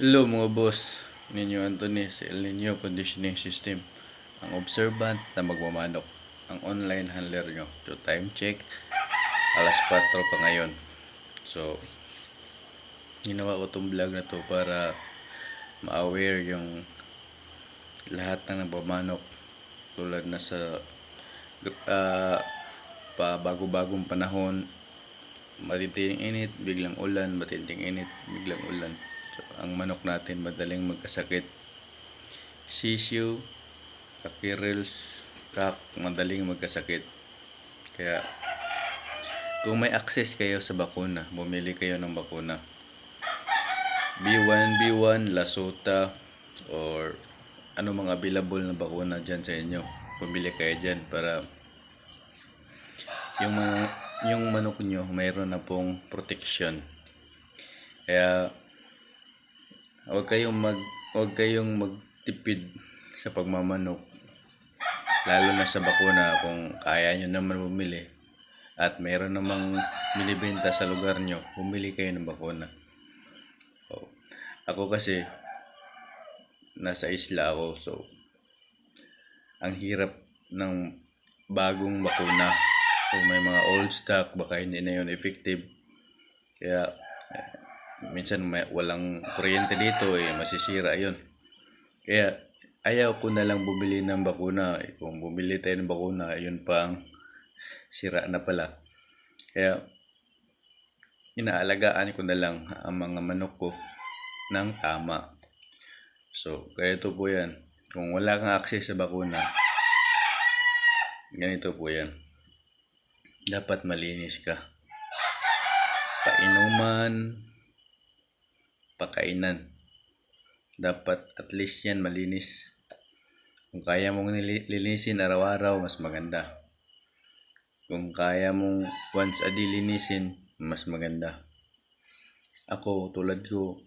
Hello mga boss, Ninyo Anthony sa El Nino Conditioning System, ang observant na magmamanok, ang online handler nyo. So time check, alas 4 pa ngayon. So, ginawa ko tong vlog na to para ma-aware yung lahat ng nagmamanok tulad na sa pa bago-bagong panahon, matinding init, biglang ulan, matinding init, biglang ulan. So, ang manok natin madaling magkasakit. Sisiu, kakirils, kak, madaling magkasakit. Kaya, kung may access kayo sa bakuna, bumili kayo ng bakuna. B1, Lasota, or ano mga available na bakuna dyan sa inyo. Bumili kayo dyan para yung manok nyo mayroon na pong protection. Kaya huwag kayong magtipid sa pagmamanok, lalo na sa bakuna. Kung kaya nyo naman bumili at mayroon namang binibenta sa lugar nyo, bumili kayo ng bakuna. Ako kasi nasa isla ako, so ang hirap ng bagong bakuna. So may mga old stock, baka hindi na yun effective. Kaya minsan walang kuryente dito, masisira yun. Kaya ayaw ko na lang bumili ng bakuna. Kung bumili tayo ng bakuna, yun pang sira na pala. Kaya inaalagaan ko na lang ang mga manok ko ng tama. So kaya ito po yan. Kung wala kang access sa bakuna, ganito po yan. Dapat malinis ka. Painuman, pakainan, dapat at least yan malinis. Kung kaya mong linisin araw-araw, mas maganda. Kung kaya mong once a day linisin, mas maganda. Ako, tulad ko,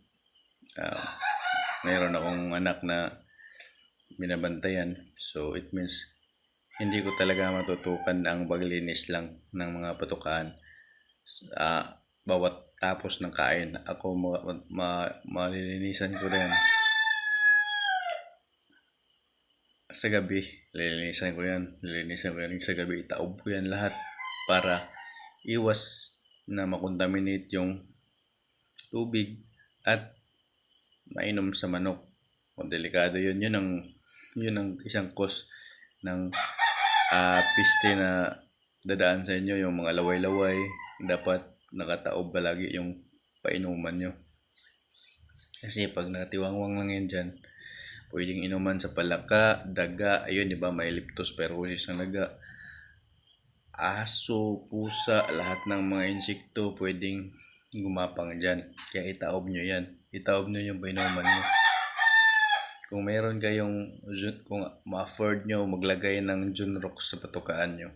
mayroon akong anak na binabantayan. So it means hindi ko talaga matutukan ang paglinis lang ng mga patukaan. Bawat tapos ng kain, ako malilinisan ko rin. Sa gabi, lilinisan ko yan sa gabi, itaob ko yan lahat para iwas na makontaminate yung tubig at mainom sa manok. Kung delikado yun, yun ang isang cause ng piste na dadaan sa inyo. Yung mga laway-laway, dapat nakataob palagi yung painuman nyo. Kasi pag natiwangwang lang yan dyan, pwedeng inuman sa palaka, daga, ayun, di ba, may leptospirosis ng daga, aso, pusa, lahat ng mga insekto pwedeng gumapang dyan. Kaya itaob nyo yan. Itaob nyo yung painuman nyo. Kung meron kayong, kung ma-afford nyo maglagay ng Junrox sa patukaan nyo,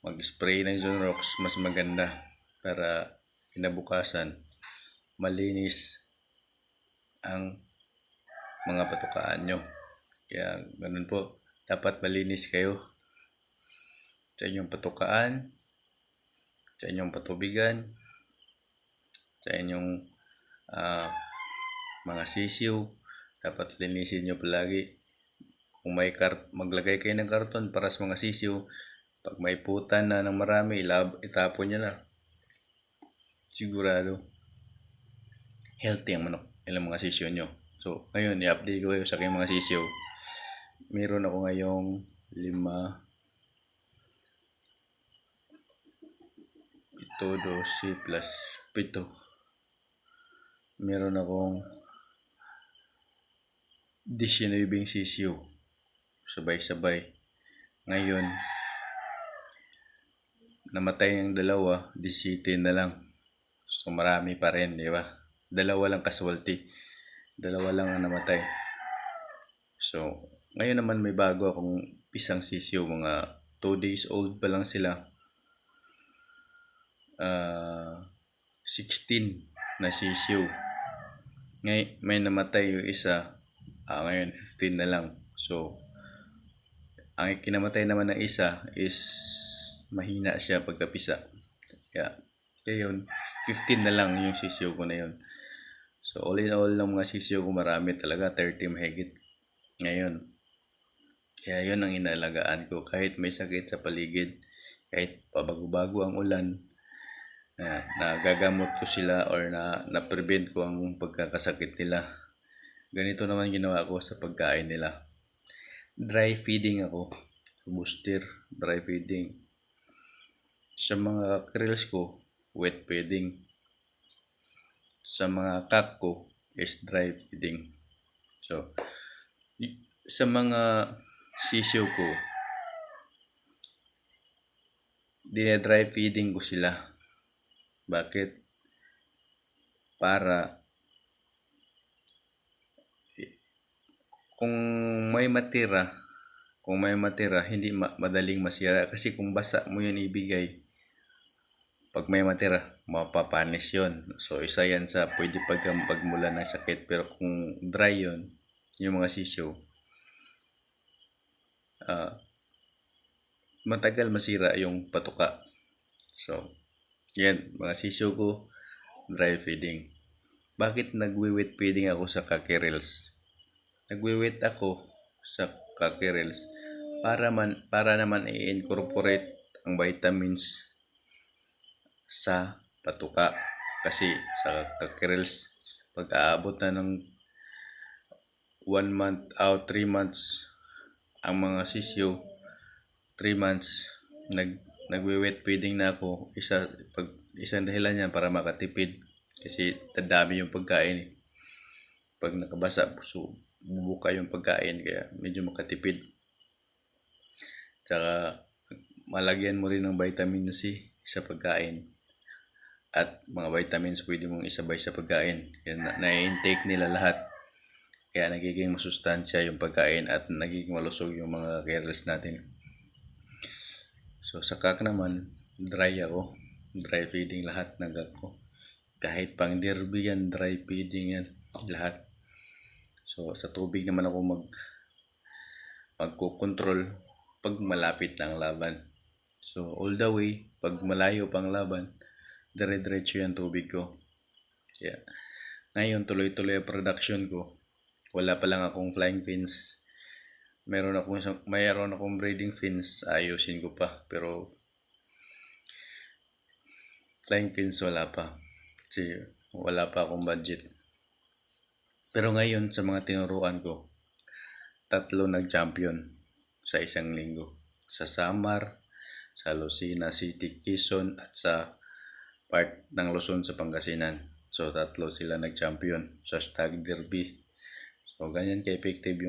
mag-spray ng Junrox, mas maganda para kinabukasan malinis ang mga patukaan nyo. Kaya ganun po, dapat malinis kayo sa inyong patukaan, sa inyong patubigan, sa inyong mga sisiw. Dapat linisin nyo palagi. Kung may maglagay kayo ng karton para sa mga sisiw, pag may putan na ng marami, itapon nyo na. Sigurado healthy ang manok, ilang mga sisiw nyo. So ngayon, i-update ko kayo sa aking mga sisiw. Meron ako ngayong 5, 12 plus 7. Meron akong 19 sisiw. Sabay-sabay. Ngayon, namatay yung 2, 17 na lang. So marami pa rin, di ba? 2 lang casualty. 2 lang ang namatay. So, ngayon naman may bago akong pisang sisiw. Mga 2 days old pa lang sila. 16 na sisiw. Ngayon, may namatay yung isa. Ngayon, 15 na lang. So, ang kinamatay naman ng isa is mahina siya pagkapisa. Kaya yun, 15 na lang yung sisiw ko na yun. So all in all ng mga sisiyo ko marami talaga, 30 mahigit ngayon. Kaya yun ang inalagaan ko kahit may sakit sa paligid, kahit pabago-bago ang ulan, nagagamot ko sila or na-prevent ko ang pagkakasakit nila. Ganito naman ginawa ko sa pagkain nila. Dry feeding ako. Booster, dry feeding. Sa mga krills ko, wet feeding. Sa mga kak ko is dry feeding. So, sa mga sisiyo ko, dry feeding ko sila. Bakit? Para kung may matira, hindi madaling masira. Kasi kung basa mo yun ibigay, pag may matira, mapapanis yun. So, isa yan sa pwede pagmula ng sakit. Pero kung dry yun, yung mga sisiyo, matagal masira yung patuka. So, yan, mga sisiyo ko, dry feeding. Bakit nagwi-wet feeding ako sa kakirils? Nagwi-wet ako sa kakirils para naman i-incorporate ang vitamins sa patuka. Kasi sa kakirils, pag aabot na ng 1 month o 3 months ang mga sisiyo, 3 months nagwe-wet feeding na ako. Isang dahilan yan para makatipid kasi dadami yung pagkain. Pag nakabasa, so bubuka yung pagkain kaya medyo makatipid. Tsaka malagyan mo rin ng vitamin C sa pagkain. At mga vitamins pwede mong isabay sa pagkain. Kaya na-intake nila lahat. Kaya nagiging masustansya yung pagkain at nagiging malusog yung mga kernels natin. So sa kak naman, dry ako. Dry feeding lahat ng kak ko. Kahit pang derby yan, dry feeding yan. Lahat. So sa tubig naman ako magko-control pag malapit na ang laban. So all the way, pag malayo pang laban, dire-diretso yung tubig ko. Yeah. Ngayon, tuloy-tuloy ang production ko. Wala pa lang akong flying fins. Mayroon akong breeding fins. Ayusin ko pa. Pero flying fins wala pa. Kasi wala pa akong budget. Pero ngayon, sa mga tinuruan ko, 3 nag-champion sa isang linggo. Sa Samar, sa Lucena City, Quezon, at sa part ng Luzon sa Pangasinan. So, 3 sila nag-champion sa Stag Derby. So, ganyan ka-effective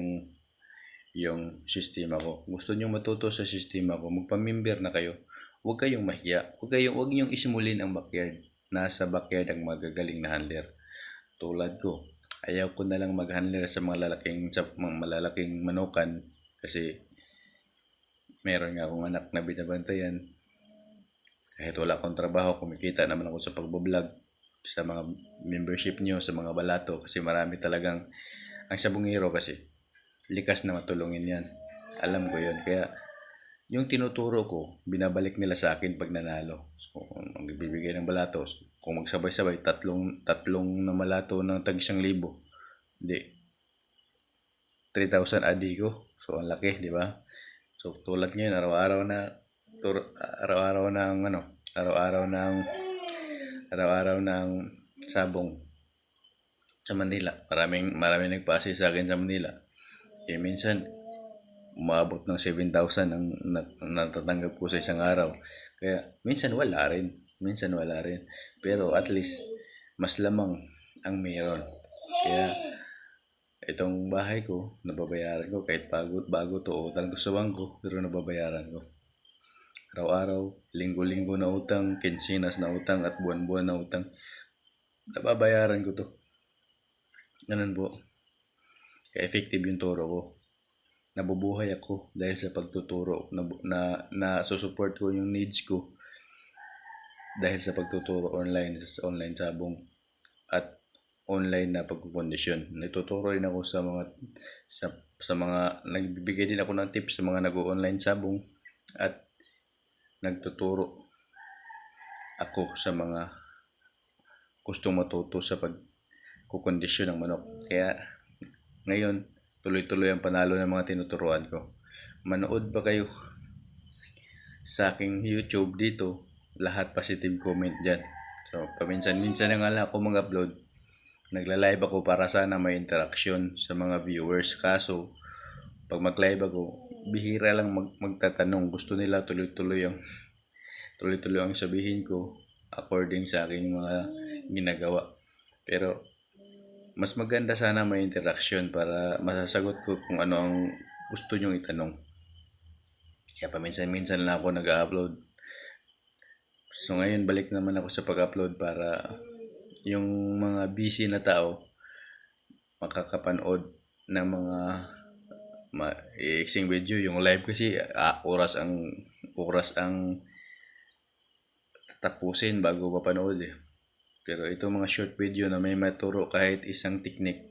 yung sistema ko. Gusto nyo matuto sa sistema ko, magpamimber na kayo. Huwag kayong mahiya. Huwag niyong isimulin ang backyard. Nasa backyard ang magagaling na handler. Tulad ko, ayaw ko na lang mag-handler sa mga malalaking manukan kasi meron nga akong anak na binabantayan. Kahit wala akong trabaho, kumikita naman ako sa pagbablog sa mga membership nyo, sa mga balato kasi marami talagang ang sabungero kasi likas na matulungin yan. Alam ko yun. Kaya yung tinuturo ko, binabalik nila sa akin pag nanalo. So, kung bibigay ng balato, kung magsabay-sabay, tatlong na malato ng tag 1,000. Hindi. 3,000 adi ko. So, ang laki, di ba? So, tulad ngayon, araw-araw ng sabong sa Manila. Maraming nagpa-assist sa akin sa Manila. Minsan, umabot ng 7,000 ang natatanggap ko sa isang araw. Kaya, minsan wala rin. Pero at least, mas lamang ang meron. Kaya, itong bahay ko, nababayaran ko. Kahit bago to, utang ko sa bangko, pero nababayaran ko. Araw-araw, linggo-linggo na utang, kinsinas na utang, at buwan-buwan na utang. Nababayaran ko to. Ganun po. Kaya effective yung turo ko. Nabubuhay ako dahil sa pagtuturo. Na support ko yung needs ko dahil sa pagtuturo sa online sabong at online na pagkukondisyon. Nagtuturo rin ako sa mga nagbibigay din ako ng tips sa mga nag-online sabong at nagtuturo ako sa mga gustong matuto sa kukondisyon ng manok. Kaya ngayon, tuloy-tuloy ang panalo ng mga tinuturuan ko. Manood ba kayo sa aking YouTube dito? Lahat positive comment dyan. So, paminsan-minsan na nga lang ako mag-upload. Nagla-live ako para sana may interaction sa mga viewers. Kaso, pag mag-live ako, bihira lang magtatanong. Gusto nila tuloy-tuloy ang sabihin ko according sa aking mga ginagawa. Pero, mas maganda sana may interaction para masasagot ko kung ano ang gusto nyong itanong. Kaya paminsan-minsan lang ako nag-upload. So ngayon balik naman ako sa pag-upload para yung mga busy na tao makakapanood ng mga i-exing video. Yung live kasi oras ang tapusin bago mapanood eh. Pero ito mga short video na may maturo kahit isang technique,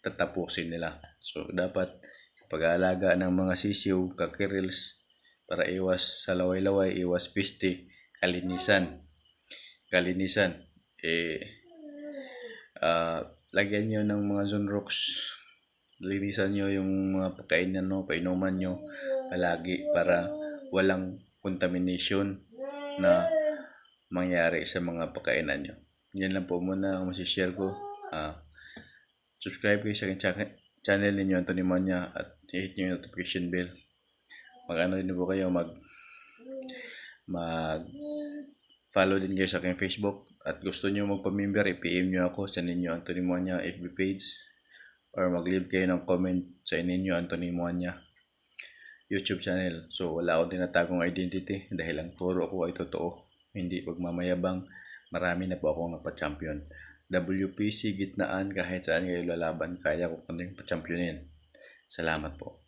tatapusin nila. So dapat pag-aalaga ng mga sisiw, kakirils, para iwas sa laway-laway, iwas piste, kalinisan. Lagyan nyo ng mga Zonrox. Linisan nyo yung mga pagkainan nyo, painuman nyo palagi para walang contamination na mangyari sa mga pagkainan nyo. Yan lang po muna ang masishare ko. Subscribe kayo sa aking channel ninyo, Anthony Monya, at i-hit nyo yung notification bell. Mag-ano din po kayo, mag-follow din kayo sa aking Facebook. At gusto nyo magpa-member, i-PM nyo ako sa ninyo Anthony Monya FB page. Or mag-leave kayo ng comment sa ninyo Anthony Monya YouTube channel. So wala ako tinatagong identity dahil ang turo ko ay totoo. Hindi pagmamayabang. Marami na po akong napa-champion. WPC gitnaan, kahit saan kayo lalaban, kaya ko kung pa-championin. Salamat po.